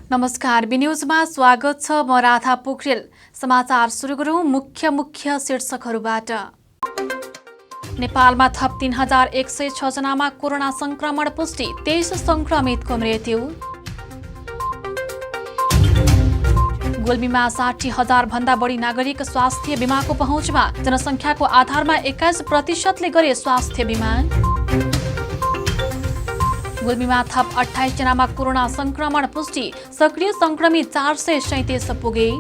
नमस्कार, बी न्यूजमा स्वागत छ। म राधा पोखरेल। समाचार सुरु गरौँ मुख्य शीर्षकहरूबाट। नेपालमा थप 3106 जनामा कोरोना संक्रमण पुष्टि, 23 संक्रमितको मृत्यु। गुल्मीमा 60,000 भन्दा बढी नागरिक स्वास्थ्य बीमाको पहुँचमा, जनसङ्ख्याको आधारमा 21% गरे स्वास्थ्य बीमा। गुल्मीमा थप 28 जनामा कोरोना संक्रमण पुष्टि, सक्रिय संक्रमित 437 पुगे।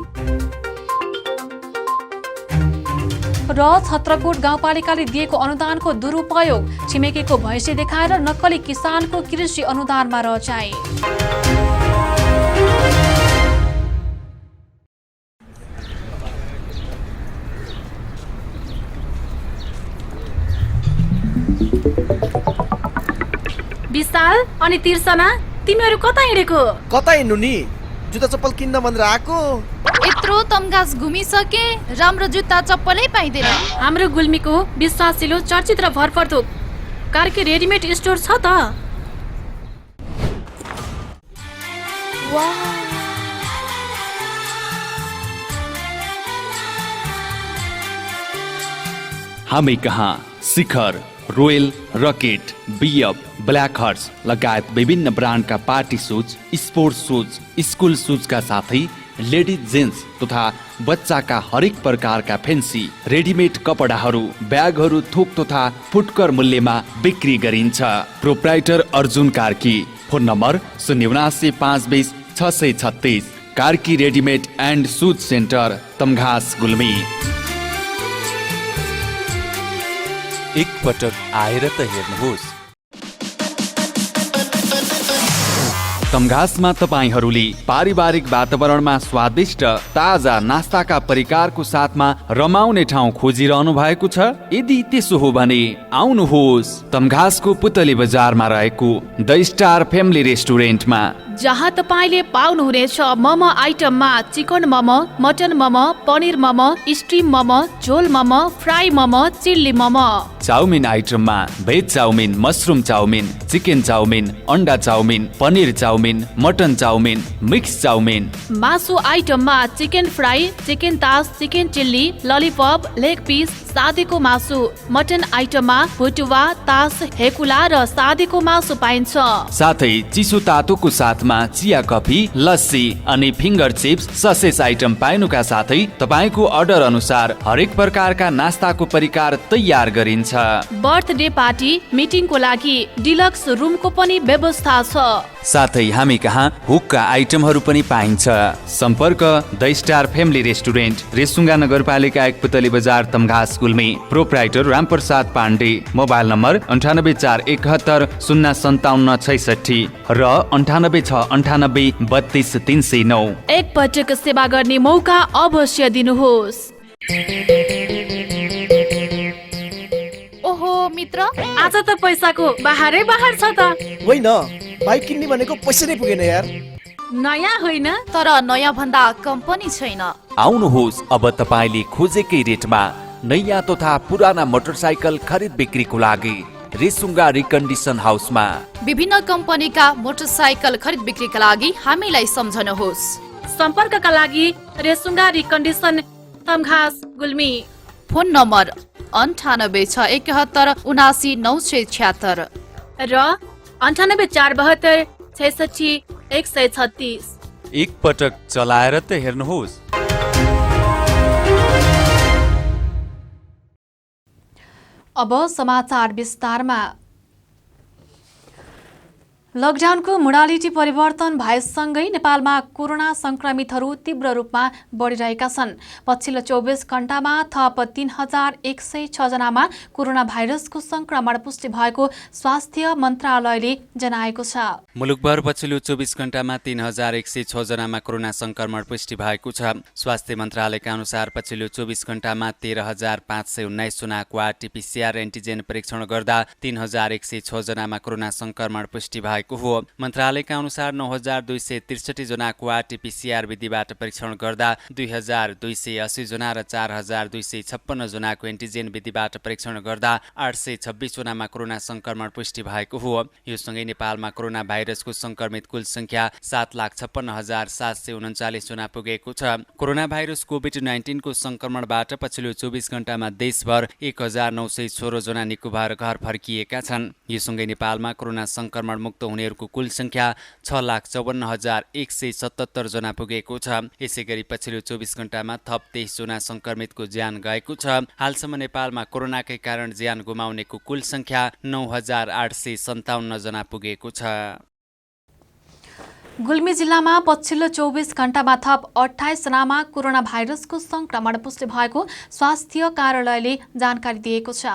र छत्रकोट गाउँपालिकाले दिएको अनुदानको दुरुपयोग, छिमेकीको भैँसी देखाएर नक्कली किसानको कृषि अनुदानमा रचाए। विशाल अनि तिर्सना, तिमीहरू कता हिँडेको? कता हिँड्नु नि, जुत्ता चप्पल किन्न भनेर आएको। यत्रो तमघास घुमिसके, राम्रो जुत्ता चप्पलै पाइँदैन। हाम्रो गुल्मीको विश्वासिलो चर्चित र भरपर्दो कार्की रेडिमेड स्टोर छ त। हामी कहाँ Shikhar, royal, rocket, BF, black horse लगायत विभिन्न ब्रान्डका party shoes, sports shoes, school सुजका साथै लेडिज जेन्ट्स तथा बच्चाका हरेक प्रकारका फेन्सी रेडिमेड कपडाहरू, ब्यागहरू थोक तथा फुटकर मूल्यमा बिक्री गरिन्छ। Proprietor Arjun Karki. Phone number 079 520 Karki readymade and shoes centre, Tamghas, Gulmi. एक पटक आएर त हेर्नुहोस्। तमघासमा तपाईहरूले पारिवारिक वातावरणमा स्वादिष्ट ताजा नास्ताका परिकारको साथमा रमाउने ठाउँ खोजिरहनु भएको छ? यदि त्यसो हो भने आउनुहोस् तमघासको पुतली बजारमा रहेको द स्टार फ्यामिली रेस्टुरेन्टमा, जहाँ तपाईँले पाउनुहुनेछ मोमो आइटममा chicken momo, mutton momo, paneer momo, steam momo, jhol momo, fry momo, chilli momo. Chow mein आइटममा veg chow mein, mushroom chow mein, chicken chow mein, अन्डा chow mein, paneer chow mein, mutton chow mein, mix chow mein. मासु आइटममा चिकन फ्राई, चिकन तास, chicken chilli, lollipop, leg piece, सादीको मासु। मटन आइटममा भुटुवा, तास, हेकुला र सादीको मासु पाइन्छ। साथै चिसो तातोको साथमा चिया, कफी, लस्सी अनि फिङ्गर चिप्स, ससेज आइटम पाइनुका साथै तपाईँको अर्डर अनुसार हरेक प्रकारका नास्ताको परिकार तयार गरिन्छ। बर्थडे पार्टी, मिटिङको लागि डिलक्स रुमको पनि व्यवस्था छ। साथै हामी कहाँ हुक्का आइटमहरू पनि पाइन्छ। सम्पर्क the star family restaurant, Resunga नगरपालिका 1 Putali Bazaar, Tamghas, Gulmi. Proprietor Ramprasad Pandey. Mobile number 9841 05766 र 98 32 309। एक पटक सेवा गर्ने मौका अवश्य दिनुहोस्। ओहो मित्र, आज त पैसाको बाहरै बाहर छ त। होइन, बाइक किन्ने भनेको पैसा नै पुगेन यार। नयाँ होइन, तर नयाँ भन्दा कम्पनी छैन। आउनुहोस्, अब तपाईँले खोजेकै रेटमा नयाँ तथा पुराना मोटरसाइकल खरिद बिक्रीको लागि रेसुङ्गा रिकन्डिसन हाउसमा। विभिन्न कम्पनीका मोटरसाइकल खरिद बिक्रीका लागि हामीलाई सम्झनुहोस्। सम्पर्कका लागि Resunga recondition, Tamghas, Gulmi. Phone number 9861 79976 र 98 472 66 136। एक पटक चलाएर त हेर्नुहोस्। अब समाचार विस्तारमा। लकडाउनको मोडालिटी परिवर्तन भएसँगै नेपालमा कोरोना संक्रमितहरू तीव्र रूपमा बढिरहेका छन्। पछिल्लो 24 घण्टामा थप 3106 जनामा कोरोना भाइरसको संक्रमण पुष्टि भएको स्वास्थ्य मन्त्रालयले जनाएको छ। मुलुकभर पछिल्लो 24 घण्टामा 3106 जनामा कोरोना संक्रमण पुष्टि भएको छ। स्वास्थ्य मन्त्रालयका अनुसार पछिल्लो 24 घण्टामा 13519 जनाको आरटीपीसीआर एन्टिजेन परीक्षण गर्दा 3106 जनामा कोरोना संक्रमण पुष्टि भएको भएको हो। मन्त्रालयका अनुसार 9263 जनाको आरटीपीसीआर विधिबाट परीक्षण गर्दा 2280 जना र 4256 जनाको एन्टिजेन विधिबाट परीक्षण गर्दा 826 जनामा कोरोना संक्रमण पुष्टि भएको हो। यो सँगै नेपालमा कोरोना भाइरसको संक्रमित कुल संख्या 7,56,739 जना पुगेको छ। कोरोना भाइरस कोभिड-19 को संक्रमणबाट पछिल्लो 24 घण्टामा देशभर 1916 जना निको भएर घर फर्किएका छन्। यो सँगै नेपालमा कोरोना संक्रमण मुक्त हुनेहरूको कुल संख्या 6,54,177 जना पुगेको छ। यसैगरी पछिल्लो 24 घण्टामा थप 23 जना संक्रमितको ज्यान गएको छ। हालसम्म नेपालमा कोरोनाकै कारण ज्यान गुमाउनेको कुल संख्या 9,857 जना पुगेको छ। गुल्मी जिल्लामा पछिल्लो 24 घण्टामा थप 28 जनामा कोरोना भाइरसको संक्रमण पुष्टि भएको स्वास्थ्य कार्यालयले जानकारी दिएको छ।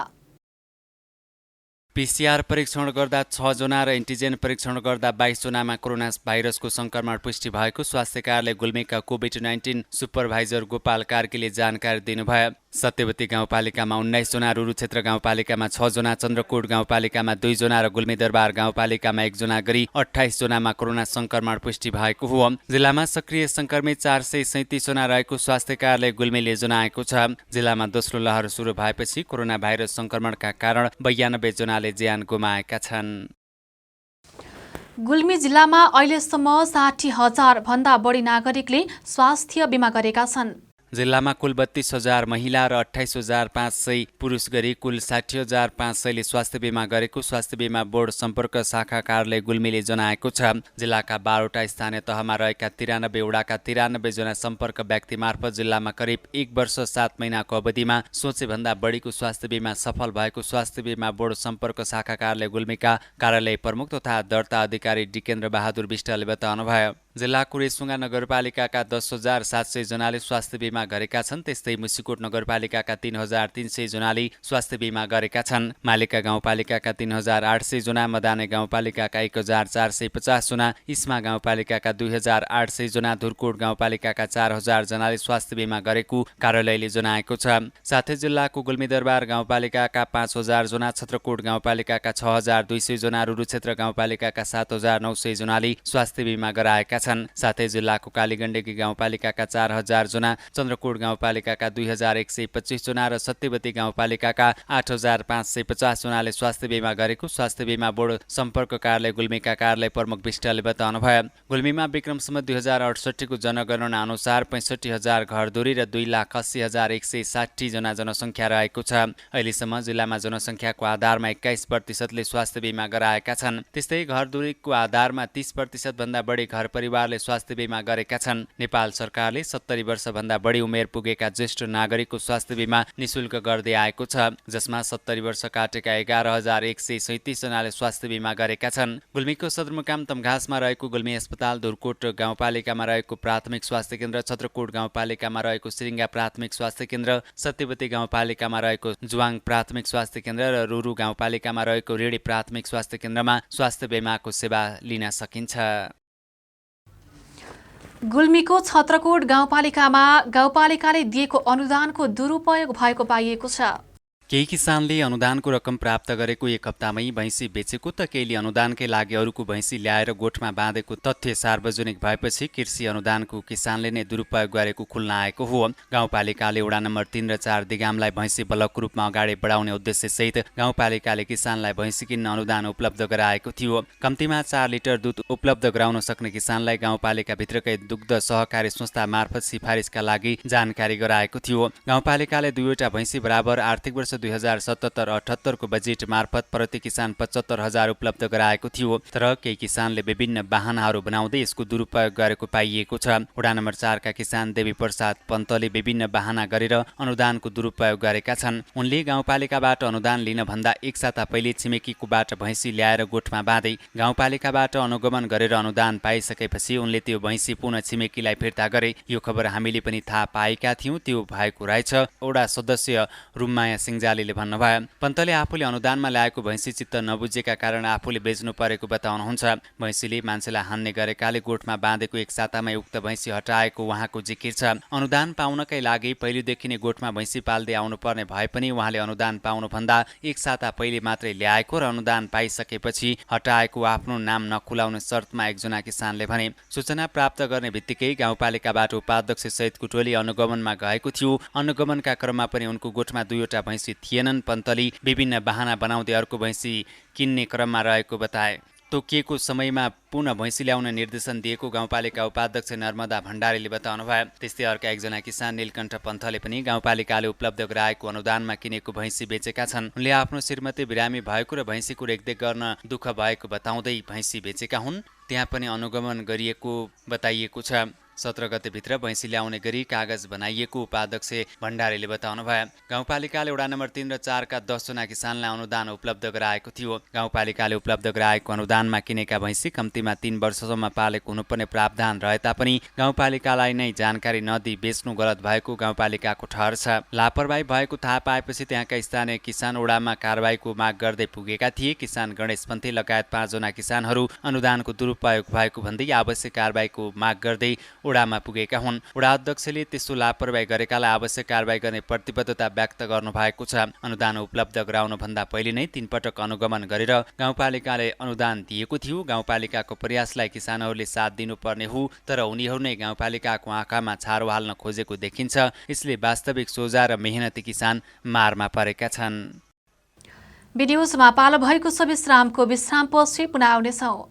पीसीआर परीक्षण गर्दा 6 जना र एन्टिजेन परीक्षण गर्दा 22 जनामा कोरोना भाइरसको संक्रमण पुष्टि भएको स्वास्थ्य कार्यालय गुल्मीका कोभिड-19 सुपरभाइजर गोपाल कार्कीले जानकारी दिनुभयो। सत्यवती गाउँपालिकामा 19 जना, रुरु क्षेत्र गाउँपालिकामा 6 जना, चन्द्रकोट गाउँपालिकामा 2 जना र गुल्मी दरबार गाउँपालिकामा 1 जना गरी 28 जनामा कोरोना संक्रमण पुष्टि भएको हो। जिल्लामा सक्रिय संक्रमित 437 जना रहेको स्वास्थ्य कार्यालय गुल्मीले जनाएको छ। जिल्लामा दोस्रो लहर सुरु भएपछि कोरोना भाइरस संक्रमणका कारण 92 जनाले ज्यान गुमाएका छन्। गुल्मी जिल्लामा अहिलेसम्म 60,000 भन्दा बढी नागरिकले स्वास्थ्य बीमा गरेका छन्। जिल्लामा कुल 32,000 महिला र 28,500 पुरुष गरी कुल 60,500 ले स्वास्थ्य बीमा गरेको स्वास्थ्य बीमा बोर्ड सम्पर्क शाखा कार्यालय गुल्मीले जनाएको छ। जिल्लाका 12वटा स्थानीय तहमा रहेका 93 वडाका 93 जना सम्पर्क व्यक्ति मार्फत जिल्लामा करिब 1 वर्ष 7 महिनाको अवधिमा सोचेभन्दा बढीको स्वास्थ्य बीमा सफल भएको स्वास्थ्य बीमा बोर्ड सम्पर्क शाखा कार्यालय गुल्मीका कार्यालय प्रमुख तथा दर्ता अधिकारी डिकेन्द्र बहादुर विष्टले बताउनुभयो। जिल्लाको रेसुङ्गा नगरपालिकाका 10,700 जनाले स्वास्थ्य बीमा गरेका छन्। त्यस्तै मुसिकोट नगरपालिकाका 3,300 जनाले स्वास्थ्य बीमा गरेका छन्। मालिका गाउँपालिकाका 3,800 जना, मदाने गाउँपालिकाका 1,450 जना, इस्मा गाउँपालिकाका 2,800 जना, धुरकोट गाउँपालिकाका 4,000 जनाले स्वास्थ्य बीमा गरेको कार्यालयले जनाएको छ। साथै जिल्लाको गुल्मी दरबार गाउँपालिकाका 5,000 जना, छत्रकोट गाउँपालिकाका 6,200 जना, रुरु क्षेत्र गाउँपालिकाका 7,900 जनाले स्वास्थ्य बीमा गराएका छन्। साथै जिल्लाको कालीगण्डकी गाउँपालिकाका 4,000 जना, चन्द्रकोट गाउँपालिकाका 2,125 जना र सत्यवती गाउँपालिकाका 8,550 जनाले स्वास्थ्य बीमा गरेको स्वास्थ्य बीमा बोर्ड सम्पर्क कार्यालय गुल्मीका कार्यालय प्रमुख विष्टले बताउनुभयो। गुल्मीमा विक्रमसम्म 2068 को जनगणना अनुसार 65,000 घरधुरी र 2,80,160 जना जनसङ्ख्या रहेको छ। अहिलेसम्म जिल्लामा जनसङ्ख्याको आधारमा 21% ले स्वास्थ्य बीमा गराएका छन्। त्यस्तै घरधुरीको आधारमा 30% भन्दा बढी घर परिवारले स्वास्थ्य बीमा गरेका छन्। नेपाल सरकारले 70 वर्षभन्दा बढी उमेर पुगेका ज्येष्ठ नागरिकको स्वास्थ्य बीमा निशुल्क गर्दै आएको छ, जसमा 70 वर्ष काटेका 11,137 जनाले स्वास्थ्य बीमा गरेका छन्। गुल्मीको सदरमुकाम तमघासमा रहेको गुल्मी अस्पताल, धुरकोट गाउँपालिकामा रहेको प्राथमिक स्वास्थ्य केन्द्र, छत्रकोट गाउँपालिकामा रहेको सिरिङ्गा प्राथमिक स्वास्थ्य केन्द्र, सत्यवती गाउँपालिकामा रहेको जुवाङ प्राथमिक स्वास्थ्य केन्द्र र रुरु गाउँपालिकामा रहेको रेडी प्राथमिक स्वास्थ्य केन्द्रमा स्वास्थ्य बीमाको सेवा लिन सकिन्छ। गुल्मीको छत्रकोट गाउँपालिकाले दिएको अनुदानको दुरुपयोग भएको पाइएको छ। केही किसानले अनुदानको रकम प्राप्त गरेको 1 हप्तामै भैँसी बेचेको त केहीले अनुदानकै लागि अरूको भैँसी ल्याएर गोठमा बाँधेको तथ्य सार्वजनिक भएपछि कृषि अनुदानको किसानले नै दुरुपयोग गरेको खुल्न आएको हो। गाउँपालिकाले वडा नम्बर 3 र 4 दिगामलाई भैँसी बलकको रूपमा अगाडि बढाउने उद्देश्यसहित गाउँपालिकाले किसानलाई भैँसी किन्न अनुदान उपलब्ध गराएको थियो। कम्तीमा 4 लिटर दुध उपलब्ध गराउन सक्ने किसानलाई गाउँपालिकाभित्रकै दुग्ध सहकारी संस्था मार्फत सिफारिसका लागि जानकारी गराएको थियो। गाउँपालिकाले 2वटा भैँसी बराबर आर्थिक वर्ष 2077-78 को बजेट मार्फत प्रति किसान 75,000 उपलब्ध गराएको थियो। तर केही किसानले विभिन्न बहानाहरू बनाउँदै यसको दुरुपयोग गरेको पाइएको छ। वडा नम्बर 4 का किसान देवी प्रसाद पन्तले विभिन्न बहाना गरेर अनुदानको दुरुपयोग गरेका छन्। उनले गाउँपालिकाबाट अनुदान लिन भन्दा 1 साता पहिले छिमेकीकोबाट भैँसी ल्याएर गोठमा बाँधे। गाउँपालिकाबाट अनुगमन गरेर अनुदान पाइसकेपछि उनले त्यो भैँसी पुनः छिमेकीलाई फिर्ता गरे। यो खबर हामीले पनि थाहा पाएका थियौँ। त्यो भएको रहेछ। वडा सदस्य रुममाया सिंह रङ्जालीले भन्नुभयो। पन्तले आफूले अनुदानमा ल्याएको भैँसी चित्त नबुझेका कारण आफूले बेच्नु परेको बताउनुहुन्छ। भैँसीले मान्छेलाई हान्ने गरेकाले गोठमा बाँधेको एक सातामै उक्त भैँसी हटाएको उहाँको जिकिर छ। अनुदान पाउनकै लागि पहिलेदेखि नै गोठमा भैँसी पाल्दै आउनुपर्ने भए पनि उहाँले अनुदान पाउनुभन्दा एक साता पहिले मात्रै ल्याएको र अनुदान पाइसकेपछि हटाएको आफ्नो नाम नखुलाउने शर्तमा एकजना किसानले भने। सूचना प्राप्त गर्ने बित्तिकै गाउँपालिकाबाट उपाध्यक्ष सहितको टोली अनुगमनमा गएको थियो। अनुगमनका क्रममा पनि उनको गोठमा 2वटा भैँसी थिएनन्। पन्तली विभिन्न बहाना बनाउँदै अर्को भैँसी किन्ने क्रममा रहेको बताए। तोकिएको समयमा पुनः भैँसी ल्याउन निर्देशन दिएको गाउँपालिका उपाध्यक्ष नर्मदा भण्डारीले बताउनुभयो। त्यस्तै अर्का एकजना किसान नीलकण्ठ पन्थले पनि गाउँपालिकाले उपलब्ध गराएको अनुदानमा किनेको भैँसी बेचेका छन्। उनले आफ्नो श्रीमती बिरामी भएको र भैँसीको रेखदेख गर्न दुःख भएको बताउँदै भैँसी बेचेका हुन्। त्यहाँ पनि अनुगमन गरिएको बताइएको छ। 17 गतेभित्र भैँसी ल्याउने गरी कागज बनाइएको उपाध्यक्ष भण्डारीले बताउनुभयो। गाउँपालिकाले वडा नम्बर 3 र 4 का 10 जना किसानलाई अनुदान उपलब्ध गराएको थियो। गाउँपालिकाले उपलब्ध गराएको अनुदानमा किनेका भैँसी कम्तीमा 3 वर्षसम्म पालेको हुनुपर्ने प्रावधान रहे तापनि गाउँपालिकालाई नै जानकारी नदिई बेच्नु गलत भएको गाउँपालिकाको ठहर छ। लापरवाही भएको थाहा पाएपछि त्यहाँका स्थानीय किसान वडामा कारबाहीको माग गर्दै पुगेका थिए। किसान गणेश पन्थी लगायत 5 जना किसानहरू अनुदानको दुरुपयोग भएको भन्दै आवश्यक कारबाहीको माग गर्दै वडामा पुगेका हुन्। वडा अध्यक्षले त्यस्तो लापरवाही गरेकालाई आवश्यक कारबाही गर्ने प्रतिबद्धता व्यक्त गर्नुभएको छ। अनुदान उपलब्ध गराउनुभन्दा पहिले नै 3 पटक अनुगमन गरेर गाउँपालिकाले अनुदान दिएको थियो। गाउँपालिकाको प्रयासलाई किसानहरूले साथ दिनुपर्ने हो, तर उनीहरू नै गाउँपालिकाको आँखामा छारो हाल्न खोजेको देखिन्छ। यसले वास्तविक सोझा र मेहनती किसान मारमा परेका छन्। भिडियोजमा पालो भएको विश्रामको विश्रामपछि पुनः आउनेछौँ।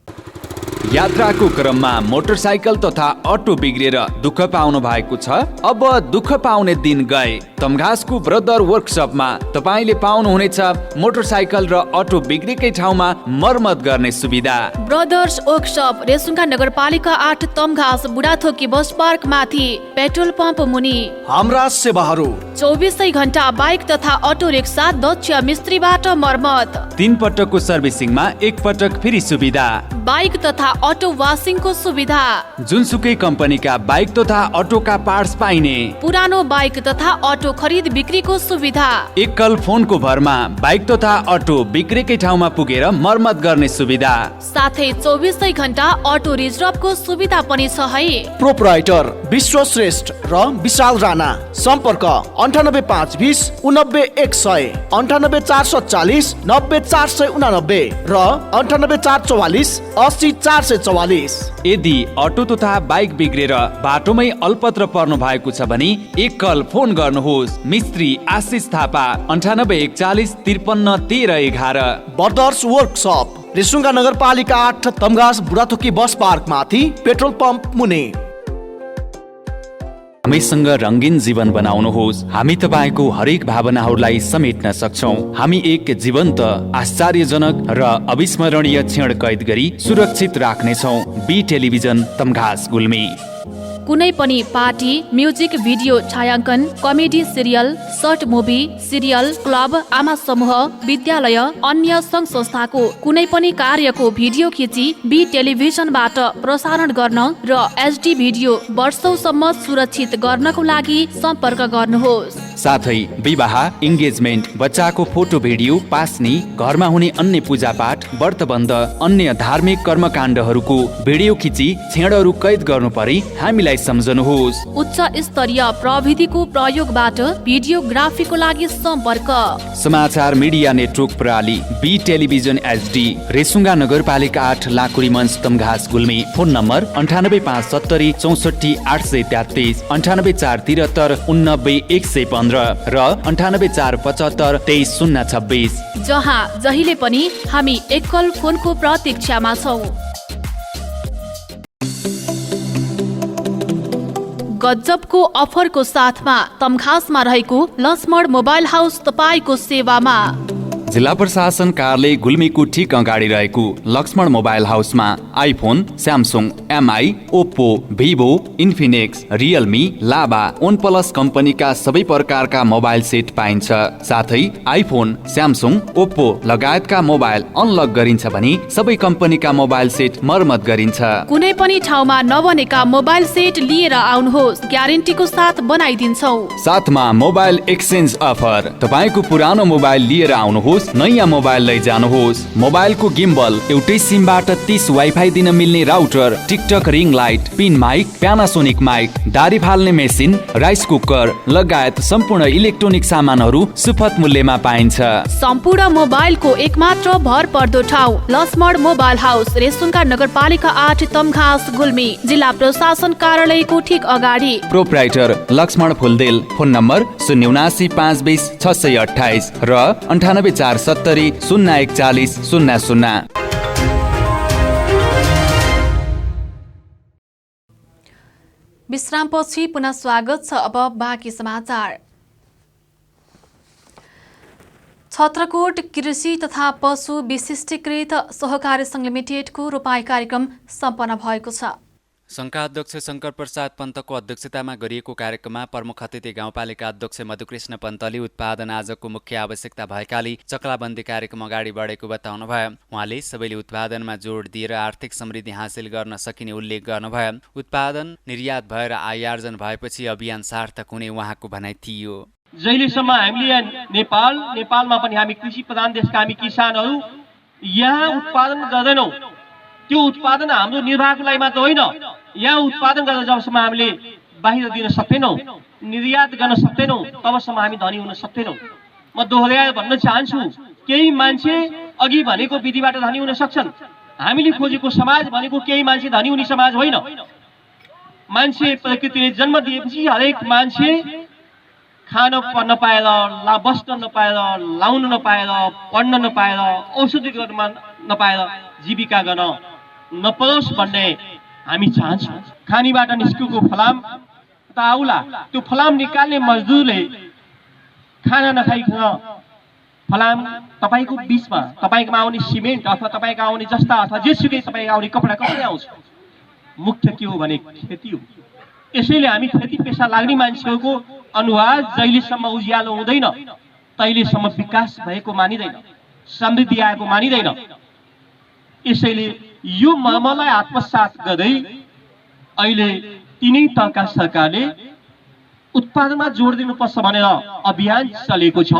यात्राको क्रममा मोटरसाइकल तथा अटो बिग्रेर दुःख पाउनु भएको छ? अब दुःख पाउने दिन गए। तमघासको ब्रदर वर्कसपमा तपाईले पाउनुहुनेछ मोटरसाइकल र अटो बिग्रेकै ठाउँमा मर्मत गर्ने सुविधा। ब्रदर्स वर्कसप रेसुङ्गा नगरपालिका 8 तमघास बुढाथोकी बस पार्क माथि पेट्रोल पम्प मुनि। हाम्रा सेवाहरू 24 घण्टा बाइक तथा अटो रिक्सा दक्ष मिस्त्रीबाट मर्मत। 3 पटकको सर्भिसिङमा 1 पटक फ्री सुविधा। बाइक तथा अटो वासिङको सुविधा। जुनसुकै कम्पनीका बाइक तथा अटोका पार्ट्स पाइने। पुरानो बाइक तथा अटो खरिद बिक्रीको सुविधा। एकल फोनको भरमा बाइक तथा अटो बिक्रेकै ठाउँमा पुगेर मर्मत गर्ने सुविधा। साथै 24 घण्टा अटो रिजर्भको सुविधा पनि छ है। प्रोपराइटर विश्वश्रेष्ठ र विशाल राणा। सम्पर्क 98520 89 100, 98440 90 489 र 98444 80 444। यदि अटो तथा बाइक बिग्रेर बाटोमै अल्पत्र पर्नु भएको छ भने एकल फोन गर्नुहोस्। मिस्त्री आशिष थापा 9841 53 13 11। ब्रदर्स वर्कसप रेसुङ्गा नगरपालिका 8 तमघास बुढाथोकी बस पार्क माथि पेट्रोल पम्प मुनि। हामीसँग रङ्गीन जीवन बनाउनुहोस्। हामी तपाईँको हरेक भावनाहरूलाई समेट्न सक्छौँ। हामी एक जीवन्त, आश्चर्यजनक र अविस्मरणीय क्षण कैद गरी सुरक्षित राख्नेछौँ। B television Tamghas Gulmi. कुनै पनि पार्टी, म्युजिक भिडियो छायाङ्कन, comedy serial, short movie, serial, club, आमा समूह, विद्यालय, अन्य सङ्घ संस्थाको कुनै पनि कार्यको भिडियो खिची बी टेलिभिजनबाट प्रसारण गर्न र एचडी भिडियो वर्षौसम्म सुरक्षित गर्नको लागि सम्पर्क गर्नुहोस्। साथै विवाह, इन्गेजमेन्ट, बच्चाको फोटो भिडियो, पास्नी, घरमा हुने अन्य पूजापाठ, व्रतबन्ध, अन्य धार्मिक कर्मकाण्डहरूको भिडियो खिची क्षणहरू कैद गर्नु परे हामीलाई सम्झनुहोस्। उच्च स्तरीय प्रविधिको प्रयोगबाट भिडियोग्राफीको लागि सम्पर्क समाचार मिडिया नेटवर्क प्रणाली बी टेलिभिजन एचडी रेसुङ्गा नगरपालिका 8 लाकुरी मञ्च तमघास गुल्मी। फोन नम्बर 98570 64 833, 98473 89 115 र 98475 23 026। जहाँ जहिले पनि हामी एकल फोनको प्रतीक्षामा छौँ। गजबको अफरको साथमा तमघासमा रहेको लक्ष्मण मोबाइल हाउस तपाईँको सेवामा। जिल्ला प्रशासन कार्यालय गुल्मीको ठिक अगाडि रहेको लक्ष्मण मोबाइल हाउसमा iPhone, Samsung, Mi, Oppo, Vivo, Infinix, Realme, Lava, OnePlus कम्पनीका सबै प्रकारका मोबाइल सेट पाइन्छ। साथै आइफोन, स्यामसुङ, ओप्पो लगायतका मोबाइल अनलक गरिन्छ भने सबै कम्पनीका मोबाइल सेट मर्मत गरिन्छ। कुनै पनि ठाउँमा नबनेका मोबाइल सेट लिएर आउनुहोस्, ग्यारेन्टीको साथ बनाइदिन्छौ। साथमा मोबाइल एक्सचेन्ज अफर। तपाईको पुरानो मोबाइल लिएर आउनुहोस्, नयाँ मोबाइल लैजानुहोस्। मोबाइलको गिम्बल, एउटै सिमबाट 30 वाइफाई दिन मिल्ने router, TikTok ring light, pin mic, Panasonic mic, दारी फाल्ने मेसिन, राइस कुकर लगायत सम्पूर्ण इलेक्ट्रोनिक सामानहरू सुपथ मूल्यमा पाइन्छ। सम्पूर्ण मोबाइलको एकमात्र भर पर्दो ठाउँ लक्ष्मण मोबाइल हाउस, रेसुङ्गा नगरपालिका 8 तमघास गुल्मी, जिल्ला प्रशासन कार्यालयको ठिक अगाडि। Proprietor Laxman Phuldel. Phone number 079 520 628 र 98 470 0140 00। विश्रामपछि पुनः स्वागत छ। अब बाँकी समाचार। छत्रकोट कृषि तथा पशु विशिष्टीकृत सहकारी सङ्घ लिमिटेडको रोपाई कार्यक्रम सम्पन्न भएको छ। सङ्घका अध्यक्ष शङ्कर प्रसाद पन्तको अध्यक्षतामा गरिएको कार्यक्रममा प्रमुख अतिथि गाउँपालिका अध्यक्ष मधुकृष्ण पन्तले उत्पादन आजको मुख्य आवश्यकता भएकाले चक्लाबन्दी कार्यक्रम अगाडि बढेको बताउनुभयो। उहाँले सबैले उत्पादनमा जोड दिएर आर्थिक समृद्धि हासिल गर्न सकिने उल्लेख गर्नुभयो। उत्पादन निर्यात भएर आय आर्जन भएपछि अभियान सार्थक हुने उहाँको भनाइ थियो। जहिलेसम्म हामीले नेपालमा पनि हामी कृषि प्रधान देशका हामी किसानहरू यहाँ उत्पादन गर्दैनौँ, त्यो उत्पादन हाम्रो निर्वाहको लागि मात्र होइन, यहाँ उत्पादन गरेर जबसम्म हामीले बाहिर दिन सक्दैनौँ, निर्यात गर्न सक्दैनौँ, तबसम्म हामी धनी हुन सक्दैनौँ। म दोहोऱ्याएर भन्न चाहन्छु, केही मान्छे अघि भनेको विधिबाट धनी हुन सक्छन्। हामीले खोजेको समाज भनेको केही मान्छे धनी हुने समाज होइन। मान्छे प्रकृतिले जन्म दिएपछि हरेक मान्छे खान नपाएर, बस्न नपाएर, लाउन नपाएर, पढ्न नपाएर, औषधि गर्न नपाएर जीविका गर्न नपरोस् भन्ने हामी चाहन्छौँ। खानीबाट निस्केको फलाम त आउला, त्यो फलाम निकाल्ने मजदुरले खाना नखाइकन फलाम तपाईँको बिचमा, तपाईँकोमा आउने सिमेन्ट अथवा तपाईँको आउने जस्ता अथवा जेसुकै तपाईँको आउने कपडा कसरी आउँछ? मुख्य के हो भने खेती हो। यसैले हामी खेती पेसा लाग्ने मान्छेहरूको अनुहार जहिलेसम्म उज्यालो हुँदैन तहिलेसम्म विकास भएको मानिँदैन, समृद्धि आएको मानिँदैन। यसैले यो मर्मलाई आत्मसात गर्दै अहिले तिनै तहका सरकारले उत्पादनमा जोड दिनुपर्छ भनेर अभियान चलेको छ।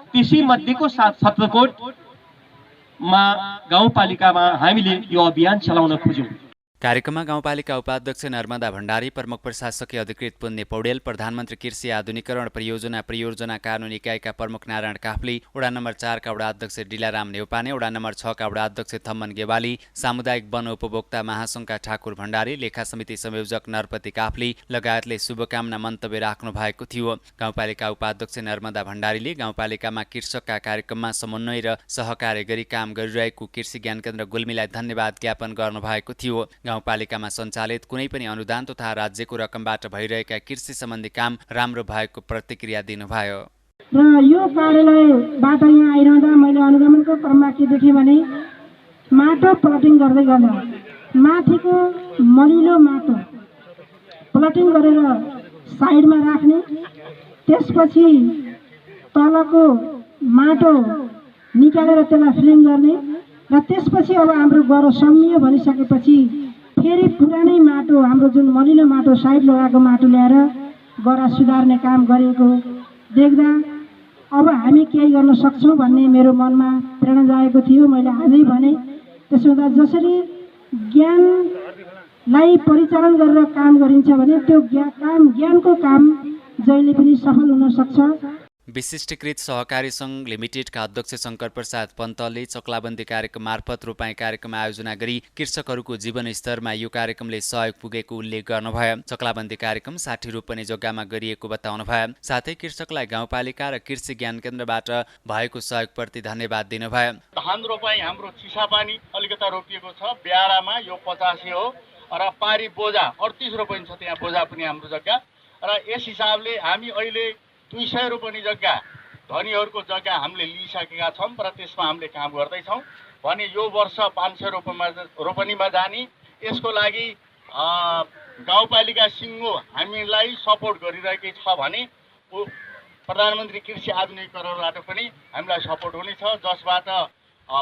त्यसै मध्येको साथ छत्रकोटमा गाउँपालिकामा हामीले यो अभियान चलाउन खोज्यौँ। कार्यक्रममा गाउँपालिका उपाध्यक्ष नर्मदा भण्डारी, प्रमुख प्रशासकीय अधिकृत पुण्य पौडेल, प्रधानमन्त्री कृषि आधुनिकरण परियोजना कानुन इकाइका प्रमुख नारायण काफ्ले, वडा नम्बर 4 का वडा अध्यक्ष डिलाराम नेउपाने, वडा नम्बर 6 का वडा अध्यक्ष थम्मन गेवाली, सामुदायिक वन उपभोक्ता महासङ्घका ठाकुर भण्डारी, लेखा समिति संयोजक नरपति काफ्ले लगायतले शुभकामना मन्तव्य राख्नु भएको थियो। गाउँपालिका उपाध्यक्ष नर्मदा भण्डारीले गाउँपालिकामा कृषकका कार्यक्रममा समन्वय र सहकार्य गरी काम गरिरहेको कृषि ज्ञान केन्द्र गुल्मीलाई धन्यवाद ज्ञापन गर्नुभएको थियो। गाउँपालिकामा सञ्चालित कुनै पनि अनुदान तथा राज्यको रकमबाट भइरहेका कृषि सम्बन्धी काम राम्रो भएको प्रतिक्रिया दिनुभयो। र यो कार्यालयबाट यहाँ आइरहँदा मैले अनुगमनको क्रममा के देखेँ भने माटो प्लटिङ गर्दै गर्दा माथिको मलिलो माटो प्लटिङ गरेर साइडमा राख्ने, त्यसपछि तलको माटो निकालेर त्यसलाई फिलिङ गर्ने र त्यसपछि अब हाम्रो गह्रो सम्मियो भनिसकेपछि फेरि पुरानै माटो, हाम्रो जुन मलिलो माटो साइड लगाएको माटो ल्याएर गह्रा सुधार्ने काम गरेको देख्दा अब हामी केही गर्न सक्छौँ भन्ने मेरो मनमा प्रेरणा जागेको थियो। मैले आजै भने त्यसो हुँदा जसरी ज्ञानलाई परिचालन गरेर काम गरिन्छ भने त्यो ज्ञानको काम जहिले पनि सफल हुन सक्छ। विशिष्टीकृत सहकारी सङ्घ लिमिटेडका अध्यक्ष शङ्कर प्रसाद पन्तले चक्लाबन्दी कार्यक्रम मार्फत रोपाई कार्यक्रम आयोजना गरी कृषकहरूको जीवन स्तरमा यो कार्यक्रमले सहयोग पुगेको उल्लेख गर्नुभयो। चक्लाबन्दी कार्यक्रम 60 रोपनी जग्गामा गरिएको बताउनुभयो। साथै कृषकलाई गाउँपालिका र कृषि ज्ञान केन्द्रबाट भएको सहयोगप्रति धन्यवाद दिनुभयो। धान रोपाई हाम्रो चिसापानी अलिकता रोपिएको छ, ब्यारामा यो 85 हो र पारी बोझा 38 रोपनी छ, त्यहाँ बोझा पनि हाम्रो जग्गा र यस हिसाबले हामी अहिले 200 रोपनी जग्गा धनीहरूको जग्गा हामीले लिइसकेका छौँ र त्यसमा हामीले काम गर्दैछौँ भने यो वर्ष 500 रोपनीमा जाने यसको लागि गाउँपालिका सिङ्गो हामीलाई सपोर्ट गरिरहेकै छ भने प्रधानमन्त्री कृषि आधुनिकीकरणबाट पनि हामीलाई सपोर्ट हुनेछ जसबाट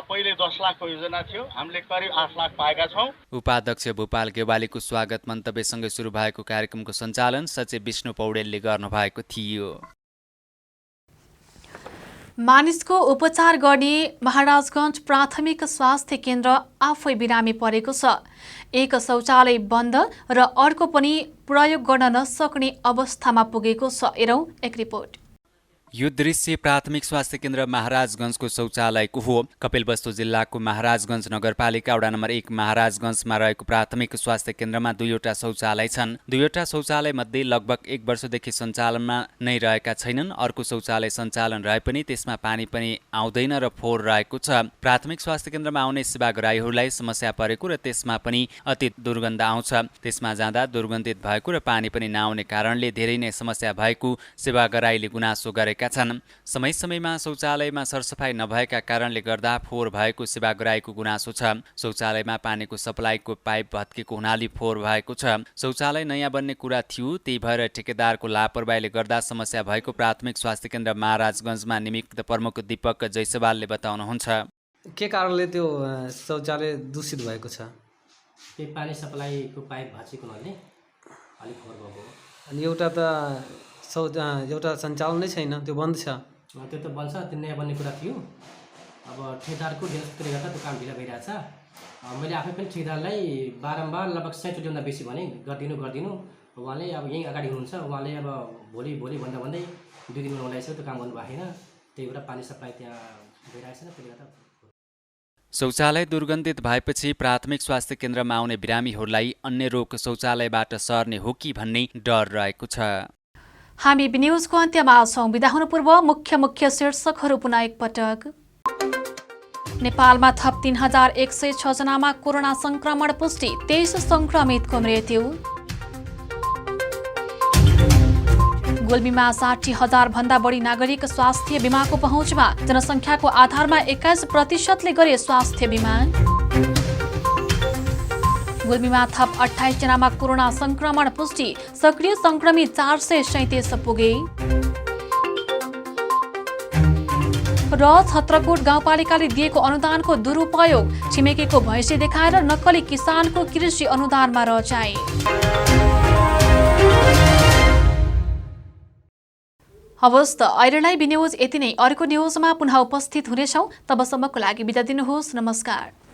पहिले 10 लाखको योजना थियो हामीले करिब 8 लाख पाएका छौँ। उपाध्यक्ष भूपाल गेवालीको स्वागत मन्तव्यसँगै सुरु भएको कार्यक्रमको सञ्चालन सचिव विष्णु पौडेलले गर्नुभएको थियो। मानिसको उपचार गर्ने महाराजगञ्ज प्राथमिक स्वास्थ्य केन्द्र आफै बिरामी परेको छ। एक शौचालय बन्द र अर्को पनि प्रयोग गर्न नसक्ने अवस्थामा पुगेको छ। हेरौँ एक रिपोर्ट। यो दृश्य प्राथमिक स्वास्थ्य केन्द्र महाराजगञ्जको शौचालयको हो। कपिलवस्तु जिल्लाको महाराजगञ्ज नगरपालिका वडा नम्बर 1 महाराजगञ्जमा रहेको प्राथमिक स्वास्थ्य केन्द्रमा 2वटा शौचालय छन्। 2वटा शौचालय मध्ये लगभग 1 वर्षदेखि सञ्चालनमा नै रहेका छैनन्। अर्को शौचालय सञ्चालन रहे पनि त्यसमा पानी पनि आउँदैन र फोहोर रहेको छ। प्राथमिक स्वास्थ्य केन्द्रमा आउने सेवाग्राहीहरूलाई समस्या परेको र त्यसमा पनि अति दुर्गन्ध आउँछ। त्यसमा जाँदा दुर्गन्धित भएको र पानी पनि नआउने कारणले धेरै नै समस्या भएको सेवाग्राहीले गुनासो गरेका छन्। समय समयमा शौचालयमा सरसफाई नभएका कारणले गर्दा फोहोर भएको सेवाग्राहीको गुनासो छ। शौचालयमा पानीको सप्लाईको पाइप भत्केको हुनाले फोहोर भएको छ। शौचालय नयाँ बन्ने कुरा थियो, त्यही भएर ठेकेदारको लापरवाहीले गर्दा समस्या भएको प्राथमिक स्वास्थ्य केन्द्र महाराजगञ्जमा निमित्त प्रमुख दीपक जयसवालले बताउनुहुन्छ। के कारणले त्यो शौचालय दूषित भएको छ? त्यो पानी सप्लाईको पाइप भाँचेको हुनाले अलिक फोहोर भएको हो। अनि एउटा त एउटा सञ्चालन नै छैन, त्यो बन्द छ। त्यो त बन्छ, त्यो नयाँ बन्ने कुरा थियो। अब ठेकेदारको ढिलासुस्तीले गर्दा त्यो काम ढिला भइरहेछ। मैले आफै पनि ठेकेदारलाई बारम्बार लगभग 100 चोटिभन्दा बेसी भने गरिदिनु। उहाँले अब यहीँ अगाडि हुनुहुन्छ, उहाँले अब भोलि भन्दा भन्दै 2 दिन हुँदैछ त्यो काम गर्नु भएको छैन। त्यही भएर पानी सप्लाई त्यहाँ भइरहेछ न, त्यसले गर्दा। शौचालय दुर्गन्धित भएपछि प्राथमिक स्वास्थ्य केन्द्रमा आउने बिरामीहरूलाई अन्य रोग शौचालयबाट सर्ने हो कि भन्ने डर रहेको छ। हामी न्युजको अन्त्यमा छौँ। बिदा हुनु पूर्व मुख्य शीर्षकहरू पुनः एकपटक। नेपालमा थप 3106 जनामा कोरोना संक्रमण पुष्टि, 23 संक्रमितको मृत्यु। गुल्मीमा 60,000 भन्दा बढी नागरिक स्वास्थ्य बीमाको पहुँचमा, जनसङ्ख्याको आधारमा 21% गरे स्वास्थ्य बीमा। गुल्मीमा थप 28 जनामा कोरोना संक्रमण पुष्टि, सक्रिय संक्रमित 437 पुगे। र छत्रकोट गाउँपालिकाले दिएको अनुदानको दुरुपयोग, छिमेकीको भैँसी देखाएर नक्कली किसानको कृषि अनुदानमा रचाए। हवस् त अहिलेलाई न्युज यति नै। अर्को न्युजमा पुनः उपस्थित हुनेछौँ। तबसम्मको लागि बिदा दिनुहोस्। नमस्कार।